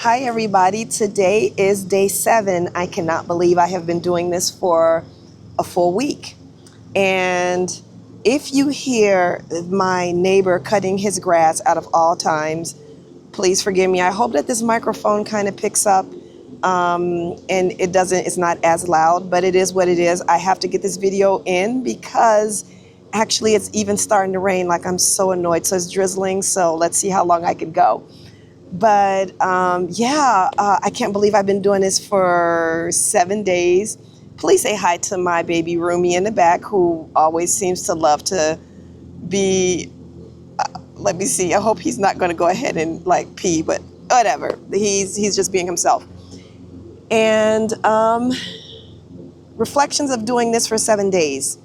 Hi everybody, today is day 7. I cannot believe I have been doing this for a full week. And if you hear my neighbor cutting his grass out of all times, please forgive me. I hope that this microphone kind of picks up and it's not as loud, but it is what it is. I have to get this video in because actually it's even starting to rain. Like, I'm so annoyed. So it's drizzling. So let's see how long I can go. But I can't believe I've been doing this for 7 days. Please say hi to my baby Rumi in the back, who always seems to love to be, let me see, I hope he's not going to go ahead and like pee, but whatever. He's just being himself. And reflections of doing this for 7 days.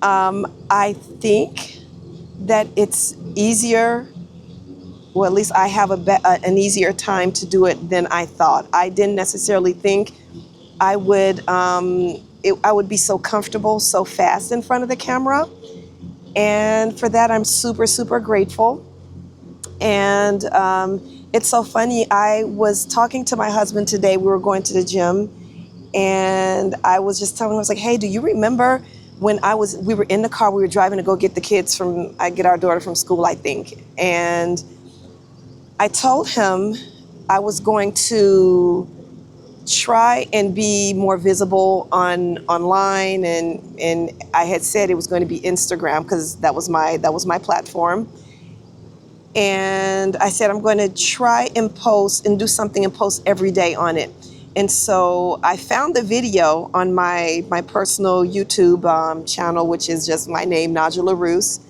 I think that it's easier. Well, at least I have an easier time to do it than I thought. I didn't necessarily think I would be so comfortable so fast in front of the camera. And for that, I'm super, super grateful. And it's so funny. I was talking to my husband today. We were going to the gym. And I was just telling him, I was like, hey, do you remember when we were in the car, we were driving to go get the kids I get our daughter from school, I think. And I told him I was going to try and be more visible online, and I had said it was going to be Instagram because that was my platform. And I said I'm going to try and post and do something and post every day on it. And so I found the video on my personal YouTube channel, which is just my name, Naja Lerus.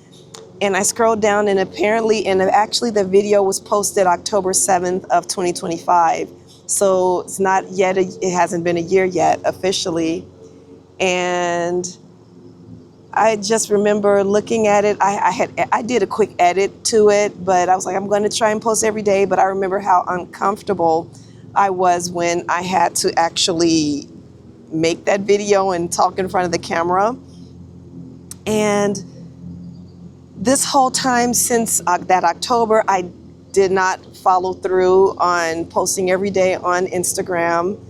And I scrolled down and actually the video was posted October 7th of 2025. So it's not yet, it hasn't been a year yet officially. And I just remember looking at it. I did a quick edit to it, but I was like, I'm going to try and post every day. But I remember how uncomfortable I was when I had to actually make that video and talk in front of the camera. And this whole time since that October, I did not follow through on posting every day on Instagram.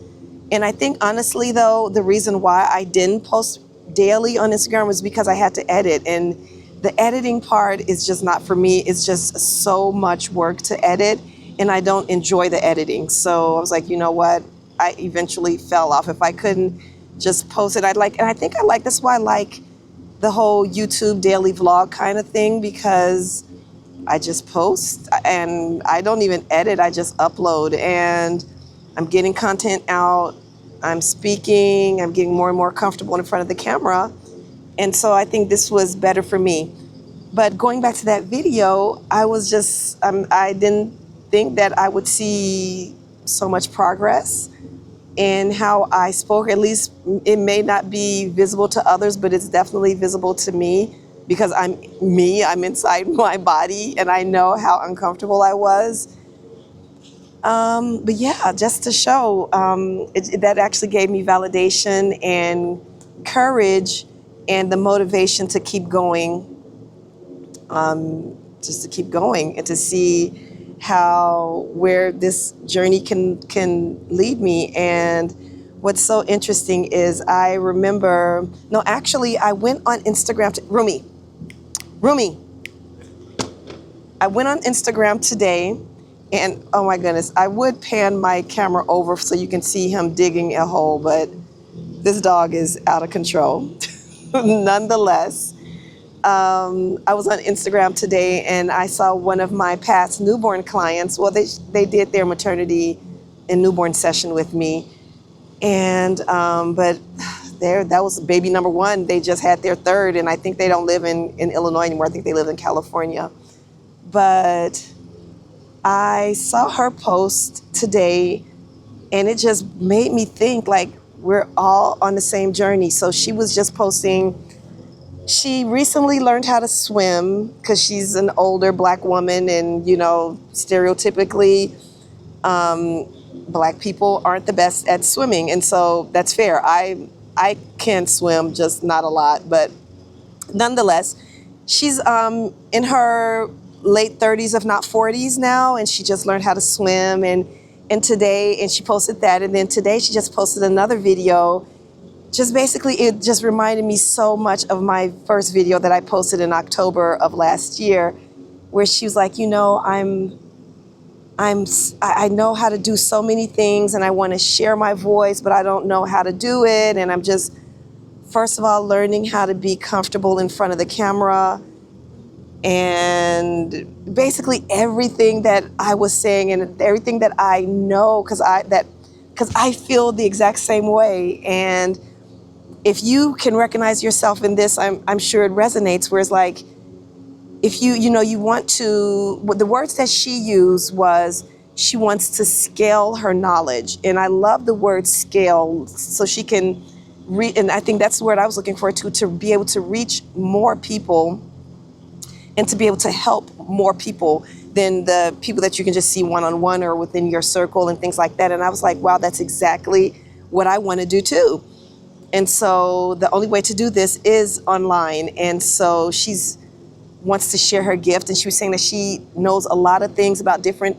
And I think honestly though, the reason why I didn't post daily on Instagram was because I had to edit. And the editing part is just not for me. It's just so much work to edit, and I don't enjoy the editing. So I was like, you know what? I eventually fell off. If I couldn't just post it, and I think that's why I like the whole YouTube daily vlog kind of thing, because I just post and I don't even edit. I just upload, and I'm getting content out. I'm speaking. I'm getting more and more comfortable in front of the camera. And so I think this was better for me. But going back to that video, I didn't think that I would see so much progress in how I spoke. At least it may not be visible to others, but it's definitely visible to me because I'm inside my body, and I know how uncomfortable I was. But yeah, just to show, that actually gave me validation and courage and the motivation to keep going, just to keep going and to see where this journey can lead me. And what's so interesting is I went on Instagram Rumi. I went on Instagram today, and oh my goodness, I would pan my camera over so you can see him digging a hole, but this dog is out of control. Nonetheless, I was on Instagram today and I saw one of my past newborn clients. Well, they did their maternity and newborn session with me. And, but that was baby number 1. They just had their 3rd, and I think they don't live in Illinois anymore. I think they live in California. But I saw her post today, and it just made me think, like, we're all on the same journey. So she was just posting. She recently learned how to swim because she's an older Black woman, and, stereotypically, Black people aren't the best at swimming. And so that's fair. I can swim, just not a lot. But nonetheless, she's in her late 30s, if not 40s now, and she just learned how to swim. And And today, and she posted that, and then today she just posted another video. Just basically, it just reminded me so much of my first video that I posted in October of last year, where she was like, I know how to do so many things and I want to share my voice, but I don't know how to do it. And I'm just, first of all, learning how to be comfortable in front of the camera. And basically everything that I was saying and everything that I know, because I feel the exact same way. And if you can recognize yourself in this, I'm sure it resonates. Where it's like, if you want to, the words that she used was, she wants to scale her knowledge. And I love the word scale, so she can and I think that's the word I was looking for too, to be able to reach more people and to be able to help more people than the people that you can just see one-on-one or within your circle and things like that. And I was like, wow, that's exactly what I want to do too. And so the only way to do this is online. And so she's wants to share her gift. And she was saying that she knows a lot of things about different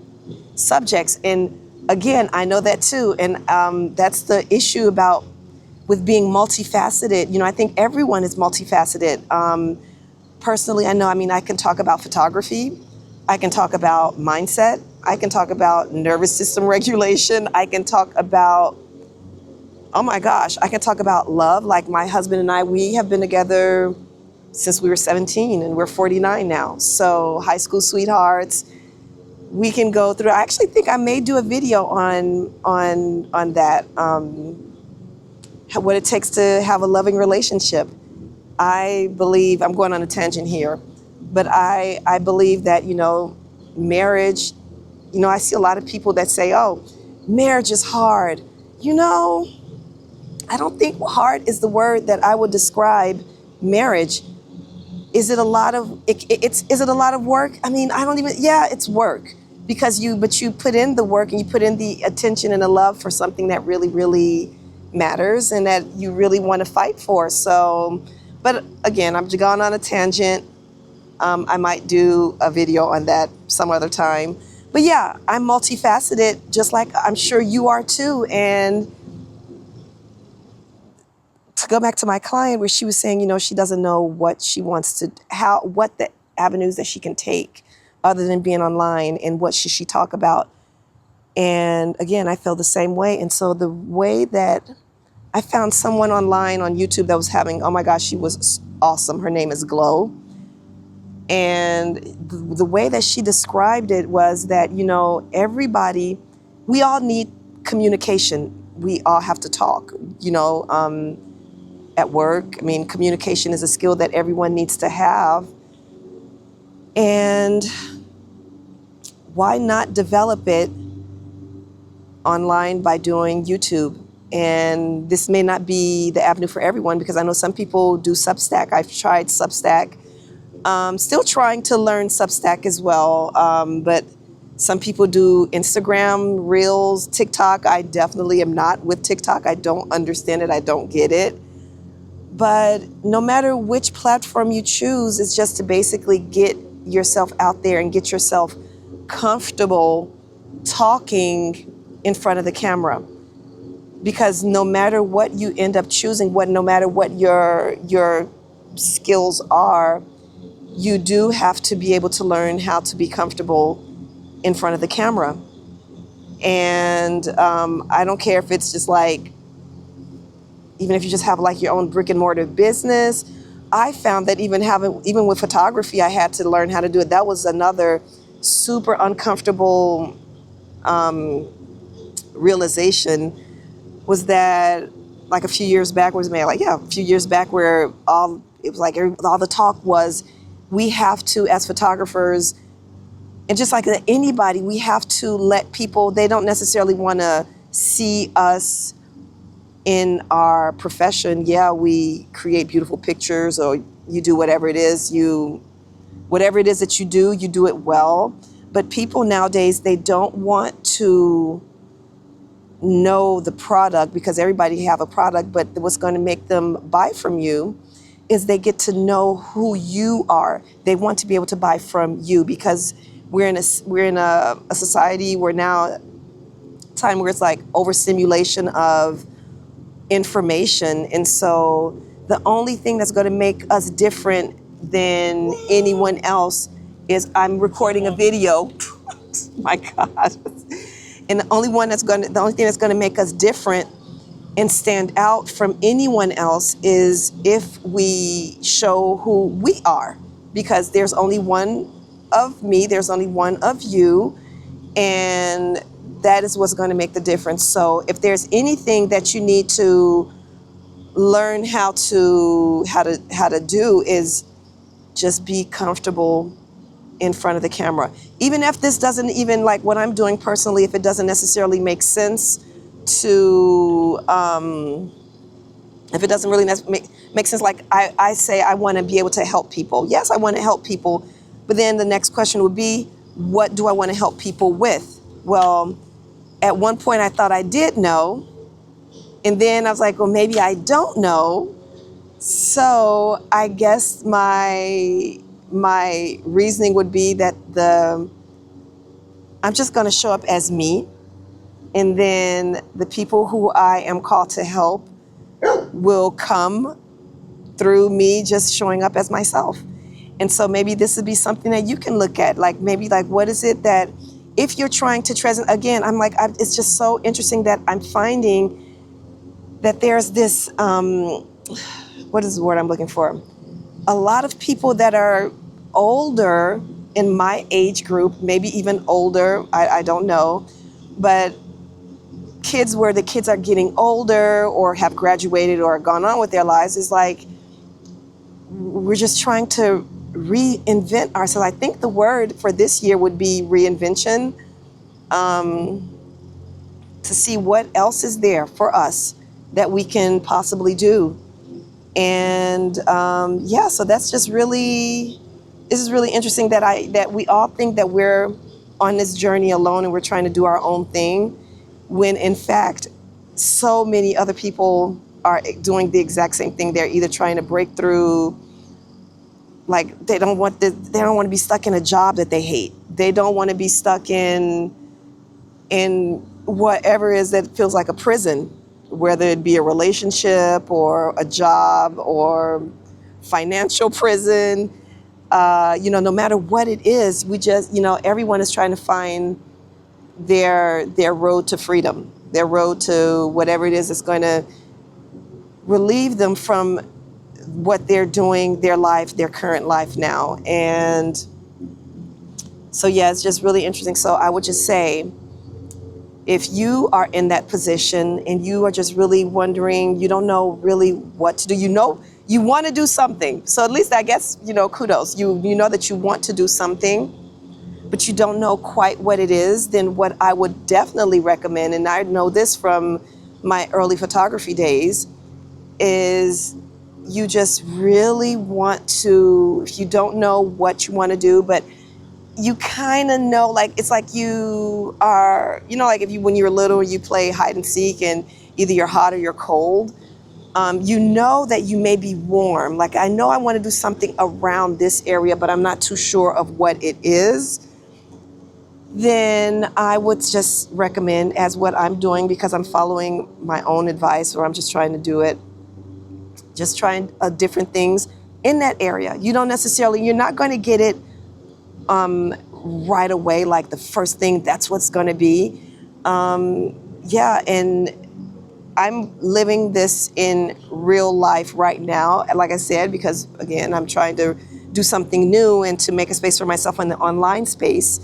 subjects. And again, I know that too. And that's the issue about with being multifaceted. I think everyone is multifaceted. Personally, I can talk about photography. I can talk about mindset. I can talk about nervous system regulation. I can talk about, oh my gosh, I can talk about love. Like my husband and I, we have been together since we were 17 and we're 49 now. So high school sweethearts. We can go through, I actually think I may do a video on that, what it takes to have a loving relationship. I believe, I'm going on a tangent here, but I believe that, marriage, I see a lot of people that say, oh, marriage is hard. I don't think hard is the word that I would describe marriage. Is it a lot of, is it a lot of work? It's work because you put in the work and you put in the attention and the love for something that really, really matters and that you really want to fight for. So, but again, I'm gone on a tangent. I might do a video on that some other time. But yeah, I'm multifaceted, just like I'm sure you are too. And to go back to my client where she was saying, she doesn't know what she wants to, what the avenues that she can take other than being online and what should she talk about. And again, I feel the same way. And so the way that I found someone online on YouTube that was having, oh my gosh, she was awesome. Her name is Glow. And the way that she described it was that, everybody, we all need communication. We all have to talk, at work. Communication is a skill that everyone needs to have. And why not develop it online by doing YouTube? And this may not be the avenue for everyone because I know some people do Substack. I've tried Substack. Still trying to learn Substack as well. But some people do Instagram, Reels, TikTok. I definitely am not with TikTok. I don't understand it. I don't get it. But no matter which platform you choose, it's just to basically get yourself out there and get yourself comfortable talking in front of the camera. Because no matter what you end up choosing, no matter what your skills are, you do have to be able to learn how to be comfortable in front of the camera. And I don't care if it's just like, even if you just have like your own brick and mortar business. I found that even with photography, I had to learn how to do it. That was another super uncomfortable realization, was that like a few years back, where all the talk was, we have to, as photographers, and just like anybody, we have to let people, they don't necessarily want to see us in our profession. Yeah, we create beautiful pictures, or you do whatever it is that you do it well. But people nowadays, they don't want to know the product because everybody have a product, but what's going to make them buy from you is they get to know who you are. They want to be able to buy from you because we're in a society where now time where it's like overstimulation of information. And so the only thing that's going to make us different than anyone else is I'm recording a video. My God. And the only thing that's going to make us different and stand out from anyone else is if we show who we are, because there's only one of me, there's only one of you, and that is what's going to make the difference. So if there's anything that you need to learn how to do, is just be comfortable in front of the camera. Even if this doesn't, even like what I'm doing personally, if it doesn't necessarily make sense to, if it doesn't really make sense, like I say I want to be able to help people. Yes, I want to help people. But then the next question would be, what do I want to help people with? Well, at one point I thought I did know. And then I was like, well, maybe I don't know. So I guess my reasoning would be that I'm just going to show up as me. And then the people who I am called to help will come through me just showing up as myself. And so maybe this would be something that you can look at, like maybe like, what is it that, if you're trying to again, I'm like, it's just so interesting that I'm finding that there's this, what is the word I'm looking for? A lot of people that are older in my age group, maybe even older, I don't know, but kids where the kids are getting older or have graduated or gone on with their lives, is like, we're just trying to reinvent ourselves. I think the word for this year would be reinvention, to see what else is there for us that we can possibly do. And so that's just really, this is really interesting that we all think that we're on this journey alone and we're trying to do our own thing, when in fact, so many other people are doing the exact same thing. They're either trying to break through, like they don't want to be stuck in a job that they hate. They don't want to be stuck in whatever it is that feels like a prison, whether it be a relationship or a job or financial prison. No matter what it is, we just, everyone is trying to find their road to freedom, their road to whatever it is that's going to relieve them from what they're doing, their life, their current life now. And so, yeah, it's just really interesting. So I would just say, if you are in that position and you are just really wondering, you don't know really what to do, you want to do something. So at least I guess, kudos. You know that you want to do something, but you don't know quite what it is, then what I would definitely recommend, and I know this from my early photography days, is you just really want to, if you don't know what you want to do, but you kind of know, like, it's like you are, like when you were little, you play hide and seek and either you're hot or you're cold. You know that you may be warm. Like, I know I want to do something around this area, but I'm not too sure of what it is. Then I would just recommend, as what I'm doing, because I'm following my own advice, or I'm just trying to do it, just trying different things in that area. You're not going to get it right away, like the first thing, that's what's going to be. And I'm living this in real life right now, like I said, because again, I'm trying to do something new and to make a space for myself in the online space.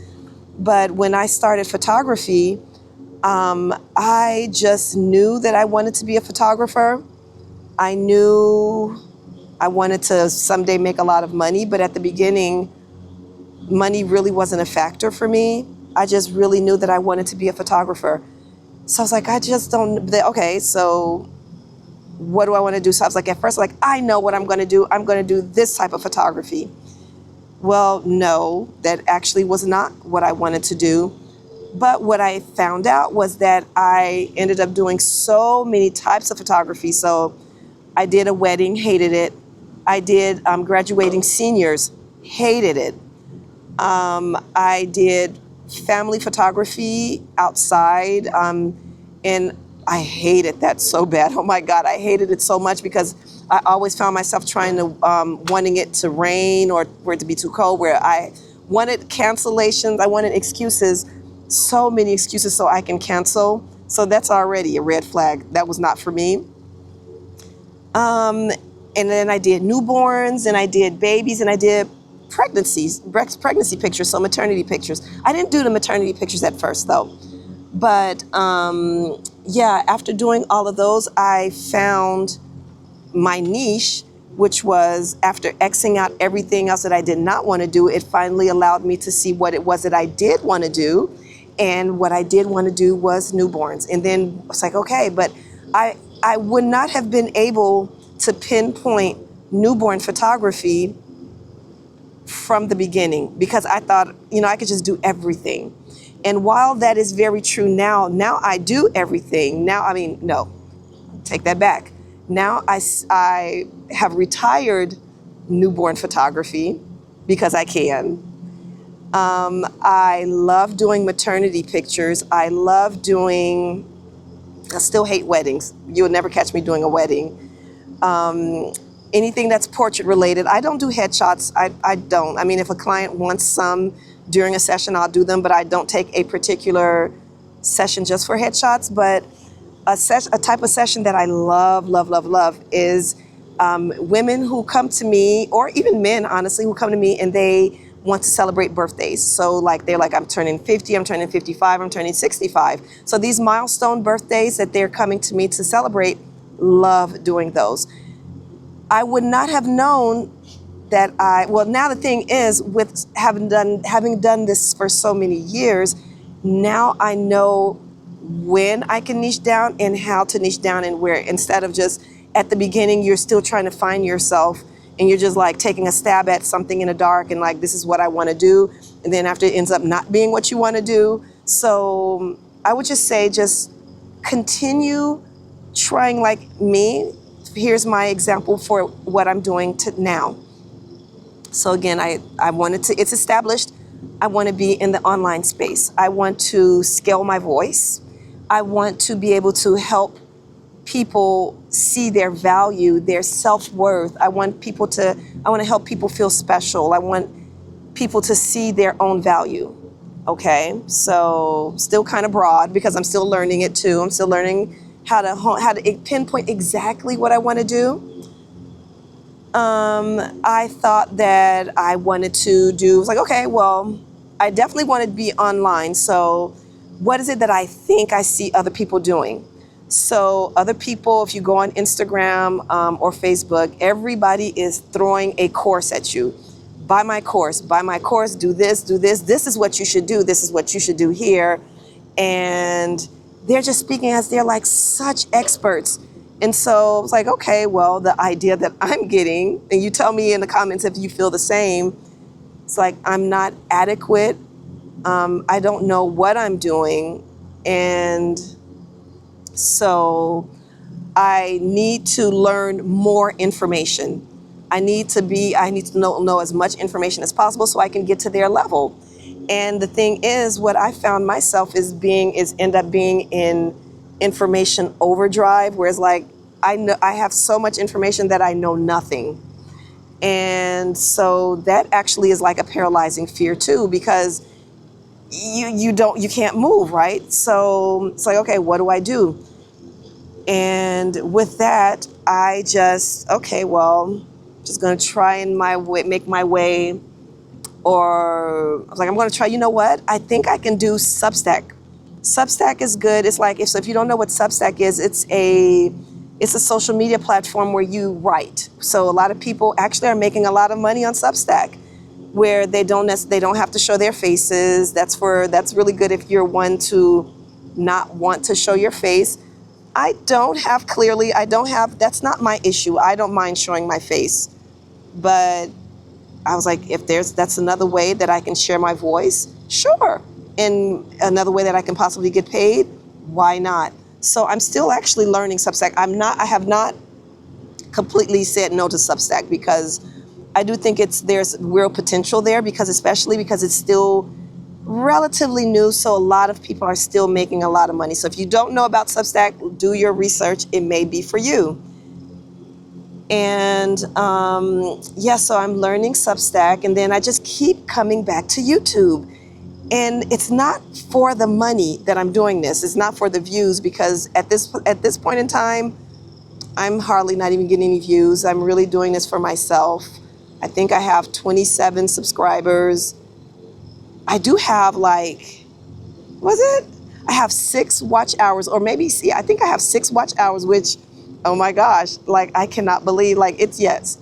But when I started photography, I just knew that I wanted to be a photographer. I knew I wanted to someday make a lot of money, but at the beginning, money really wasn't a factor for me. I just really knew that I wanted to be a photographer. So I was like, I just don't, okay, so what do I want to do? So I was like, at first, I know what I'm going to do. I'm going to do this type of photography. Well, no, that actually was not what I wanted to do. But what I found out was that I ended up doing so many types of photography. So I did a wedding, hated it. I did graduating seniors, hated it. I did family photography outside. And I hated that so bad. Oh my God, I hated it so much because I always found myself trying to, wanting it to rain or for it to be too cold, where I wanted cancellations, I wanted excuses, so many excuses so I can cancel. So that's already a red flag. That was not for me. And then I did newborns and I did babies and I did pregnancy pictures, so maternity pictures. I didn't do the maternity pictures at first though. But yeah, after doing all of those, I found my niche, which was after Xing out everything else that I did not want to do, it finally allowed me to see what it was that I did want to do. And what I did want to do was newborns. And then it's like, okay, but I would not have been able to pinpoint newborn photography from the beginning because I thought, I could just do everything. And while that is very true now I do everything. No, take that back. Now I have retired newborn photography because I can. I love doing maternity pictures. I still hate weddings. You'll never catch me doing a wedding. Anything that's portrait related. I don't do headshots. I don't. I mean, if a client wants some during a session, I'll do them, but I don't take a particular session just for headshots. But a type of session that I love is women who come to me, or even men, honestly, who come to me and they want to celebrate birthdays. So they're like, I'm turning 50, I'm turning 55, I'm turning 65. So these milestone birthdays that they're coming to me to celebrate, love doing those. I would not have known that now the thing is, with having done this for so many years, now I know when I can niche down and how to niche down and where, instead of just at the beginning, you're still trying to find yourself and you're just taking a stab at something in the dark and this is what I want to do. And then after it ends up not being what you want to do. So I would just say, just continue trying like me. Here's my example for what I'm doing now. So again, it's established. I want to be in the online space. I want to scale my voice. I want to be able to help people see their value, their self-worth. I want to help people feel special. I want people to see their own value. Okay, so still kind of broad because I'm still learning it too. I'm still learning how to pinpoint exactly what I want to do. I thought that I wanted to do, it's like, okay, well, I definitely want to be online. So what is it that I think I see other people doing? So other people, if you go on Instagram or Facebook, everybody is throwing a course at you. Buy my course, do this. This is what you should do. This is what you should do here. And they're just speaking as they're like such experts. And so it's like, okay, well, the idea that I'm getting, and you tell me in the comments if you feel the same, it's like I'm not adequate. I don't know what I'm doing. And so I need to learn more information. I need to know as much information as possible so I can get to their level. And the thing is, what I found myself is end up being in information overdrive, whereas I have so much information that I know nothing. And so that actually is like a paralyzing fear too, because you can't move, right? So it's like, okay, what do I do? And with that, I just, okay, well, just gonna try and make my way, or I was like, I'm gonna try, you know what? I think I can do Substack. Substack is good. It's like, if you don't know what Substack is, it's a social media platform where you write. So a lot of people actually are making a lot of money on Substack, where they don't have to show their faces. That's really good if you're one to not want to show your face. That's not my issue. I don't mind showing my face. But I was like, if that's another way that I can share my voice, sure. And another way that I can possibly get paid, why not? So I'm still actually learning Substack. I have not completely said no to Substack, because I do think there's real potential there, especially because it's still relatively new, so a lot of people are still making a lot of money. So if you don't know about Substack, do your research. It may be for you. And yeah, so I'm learning Substack, and then I just keep coming back to YouTube. And it's not for the money that I'm doing this. It's not for the views, because at this point in time, I'm hardly not even getting any views. I'm really doing this for myself. I think I have 27 subscribers. I do have I have 6 watch hours, or maybe, I think I have 6 watch hours, which, oh my gosh, I cannot believe, it's, yes.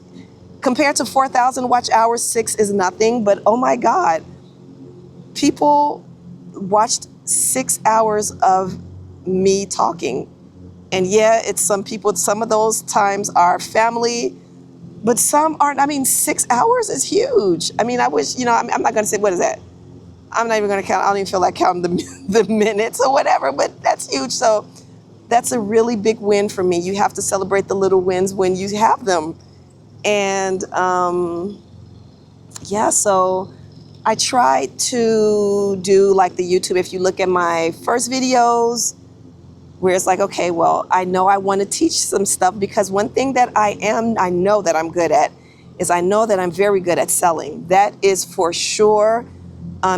Compared to 4,000 watch hours, 6 is nothing, but oh my God, people watched 6 hours of me talking. And yeah, it's some people, some of those times are family, but some aren't. 6 hours is huge. I wish, I'm not going to say, what is that? I'm not even going to count. I don't even feel like counting the minutes or whatever, but that's huge. So that's a really big win for me. You have to celebrate the little wins when you have them. And yeah, so I try to do like the YouTube. If you look at my first videos, where it's okay, well, I know I want to teach some stuff, because one thing that I know that I'm good at is I know that I'm very good at selling. That is for sure.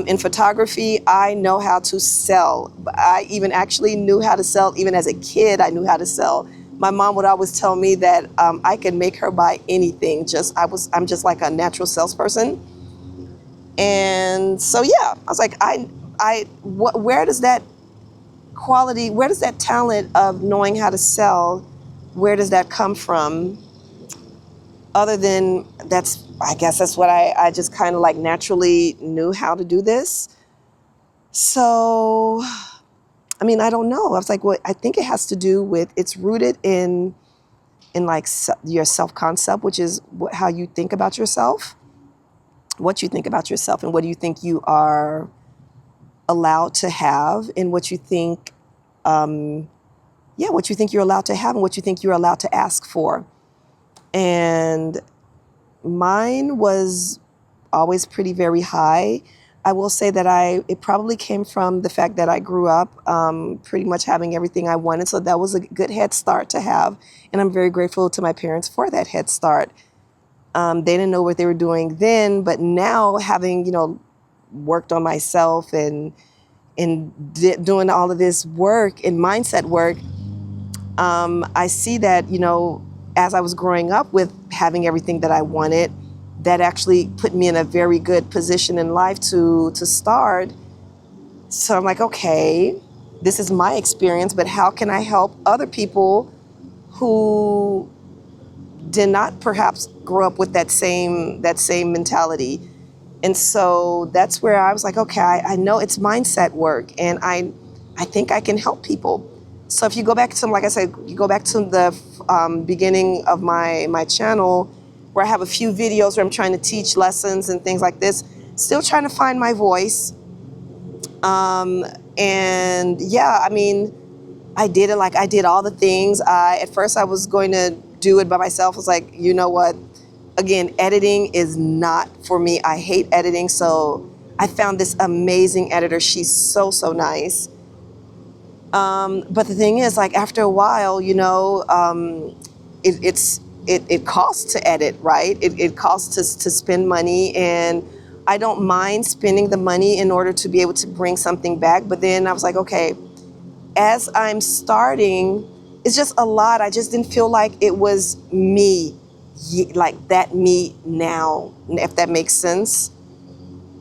In photography, I know how to sell. I even actually knew how to sell. Even as a kid, I knew how to sell. My mom would always tell me that I could make her buy anything. I'm just like a natural salesperson. And so, yeah, I was like, where does that quality, where does that talent of knowing how to sell, where does that come from? Other than I guess that's what I just kind of naturally knew how to do this. So, I don't know. I was like, well, I think it has to do with, it's rooted in your self-concept, which is how you think about yourself, what you think about yourself, and what do you think you are allowed to have, and what you think, what you think you're allowed to have, and what you think you're allowed to ask for. And mine was always very high. I will say that it probably came from the fact that I grew up pretty much having everything I wanted. So that was a good head start to have. And I'm very grateful to my parents for that head start. They didn't know what they were doing then, but now, having, worked on myself and doing all of this work and mindset work, I see that, as I was growing up with having everything that I wanted, that actually put me in a very good position in life to start. So I'm like, okay, this is my experience, but how can I help other people who did not perhaps grow up with that same mentality? And so that's where I was like, okay, I know it's mindset work, and I think I can help people. So if you go back to, like I said, you go back to the beginning of my channel, where I have a few videos where I'm trying to teach lessons and things like this, still trying to find my voice. And yeah, I did it. I did all the things. At first I was going to do it by myself. I was like, you know what? Again, editing is not for me. I hate editing. So I found this amazing editor. She's so nice. But the thing is, after a while, it costs to edit, right? It costs to spend money, and I don't mind spending the money in order to be able to bring something back. But then I was like, okay, as I'm starting, it's just a lot. I just didn't feel like it was me, me now, if that makes sense.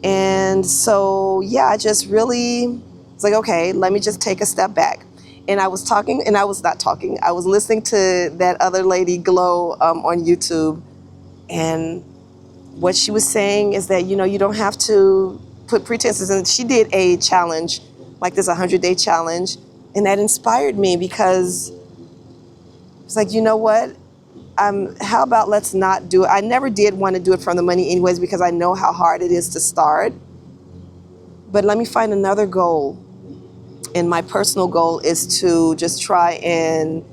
And so, yeah, I just really was like, okay, let me just take a step back. And I was talking, and I was not talking. I was listening to that other lady, Glow, on YouTube. And what she was saying is that, you don't have to put pretenses in. She did a challenge, like this 100-day challenge. And that inspired me, because it's like, you know what? How about let's not do it? I never did want to do it from the money anyways, because I know how hard it is to start. But let me find another goal. And my personal goal is to just try and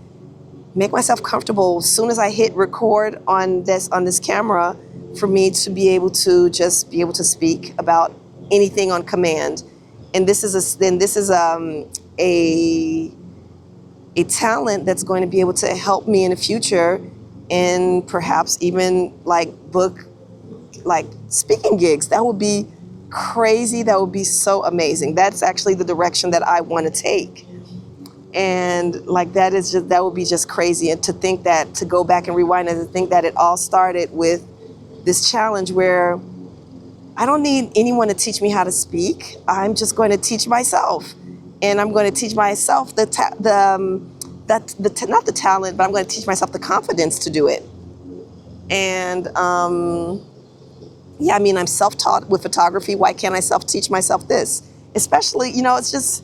make myself comfortable as soon as I hit record on this camera, for me to be able to just be able to speak about anything on command. And this is a talent that's going to be able to help me in the future, and perhaps even like book like speaking gigs. That would be crazy. That would be so amazing. That's actually the direction that I want to take. And like that would be just crazy. And to think that, to go back and rewind and to think that it all started with this challenge where I don't need anyone to teach me how to speak. I'm just going to teach myself. And I'm going to teach myself not the talent, but I'm going to teach myself the confidence to do it. And yeah, I mean, I'm self-taught with photography. Why can't I self-teach myself this? Especially, it's just,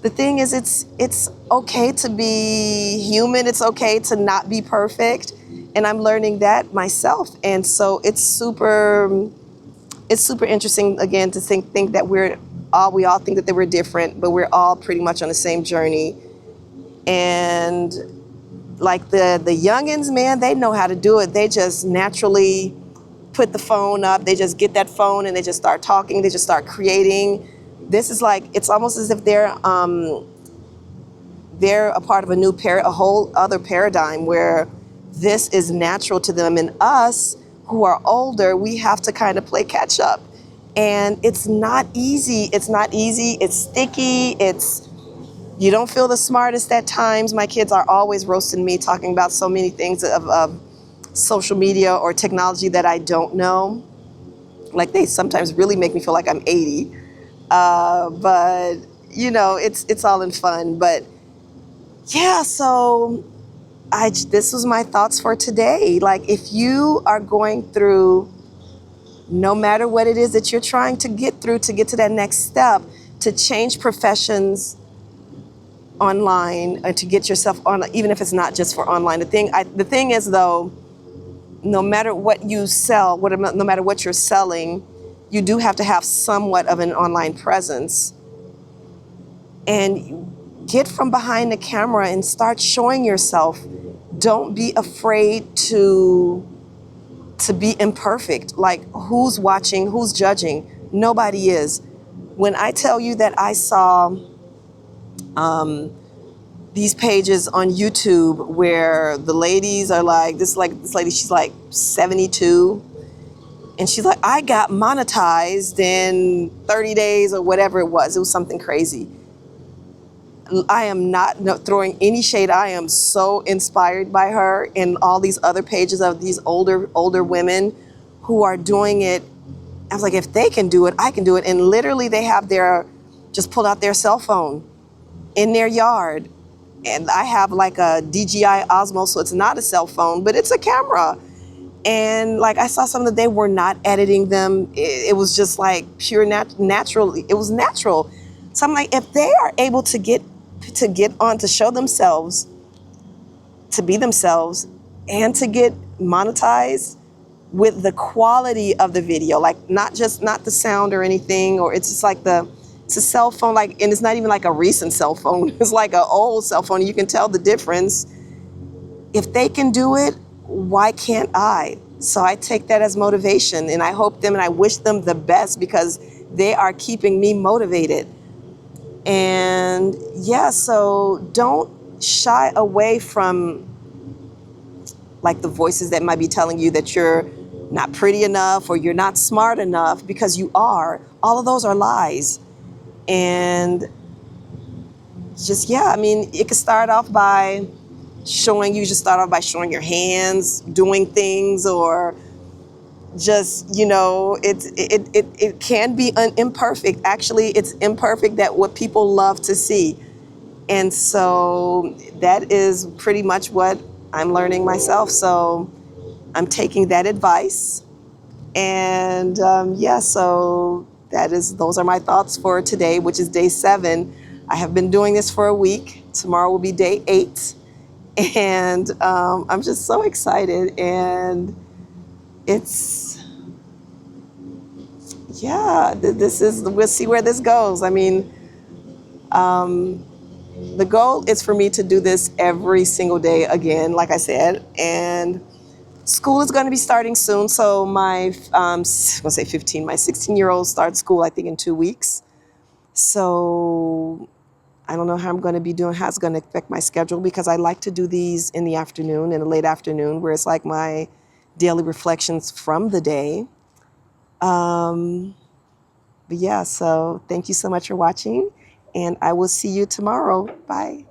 the thing is, it's okay to be human. It's okay to not be perfect. And I'm learning that myself. And so it's super interesting, again, to think that we all think that we're different, but we're all pretty much on the same journey. And like the youngins, man, they know how to do it. They just naturally put the phone up. They just get that phone and they just start talking. They just start creating. This is like, it's almost as if they're a part of a whole other paradigm where this is natural to them. And us who are older, we have to kind of play catch up. And it's not easy. It's sticky. You don't feel the smartest at times. My kids are always roasting me, talking about so many things of social media or technology that I don't know. Like, they sometimes really make me feel like I'm 80. But it's all in fun. But yeah, so this was my thoughts for today. Like, if you are going through, no matter what it is that you're trying to get through to get to that next step, to change professions online, and to get yourself on, even if it's not just for online. The thing is, though, no matter what you sell, no matter what you're selling, you do have to have somewhat of an online presence. And get from behind the camera and start showing yourself. Don't be afraid to be imperfect. Like, who's watching? Who's judging? Nobody is. When I tell you that I saw these pages on YouTube where the ladies are like, this lady, she's like 72. And she's like, I got monetized in 30 days or whatever it was. It was something crazy. I am not throwing any shade. I am so inspired by her and all these other pages of these older women who are doing it. I was like, if they can do it, I can do it. And literally they have just pulled out their cell phone in their yard. And I have like a DJI Osmo, so it's not a cell phone, but it's a camera. And like, I saw some that they were not editing them. It was just like pure natural. It was natural. So I'm like, if they are able to get on, to show themselves, to be themselves, and to get monetized with the quality of the video, like not the sound or anything, or it's just like it's a cell phone, like, and it's not even like a recent cell phone. It's like an old cell phone. You can tell the difference. If they can do it, why can't I? So I take that as motivation, and I hope them and I wish them the best, because they are keeping me motivated. And yeah, so don't shy away from like the voices that might be telling you that you're not pretty enough or you're not smart enough, because you are. All of those are lies. And just, yeah, I mean, it could start off by showing your hands doing things, or just, it can be imperfect. Actually, it's imperfect, that what people love to see. And so that is pretty much what I'm learning myself. So I'm taking that advice. And so those are my thoughts for today, which is day 7. I have been doing this for a week. Tomorrow will be day 8. And I'm just so excited. And we'll see where this goes. I mean, the goal is for me to do this every single day again, like I said, and School is going to be starting soon. So my, I'm going to say 15, my 16-year-old starts school, I think, in 2 weeks. So I don't know how I'm going to be doing, how it's going to affect my schedule, because I like to do these in the afternoon, in the late afternoon, where it's like my daily reflections from the day. But yeah, so thank you so much for watching, and I will see you tomorrow. Bye.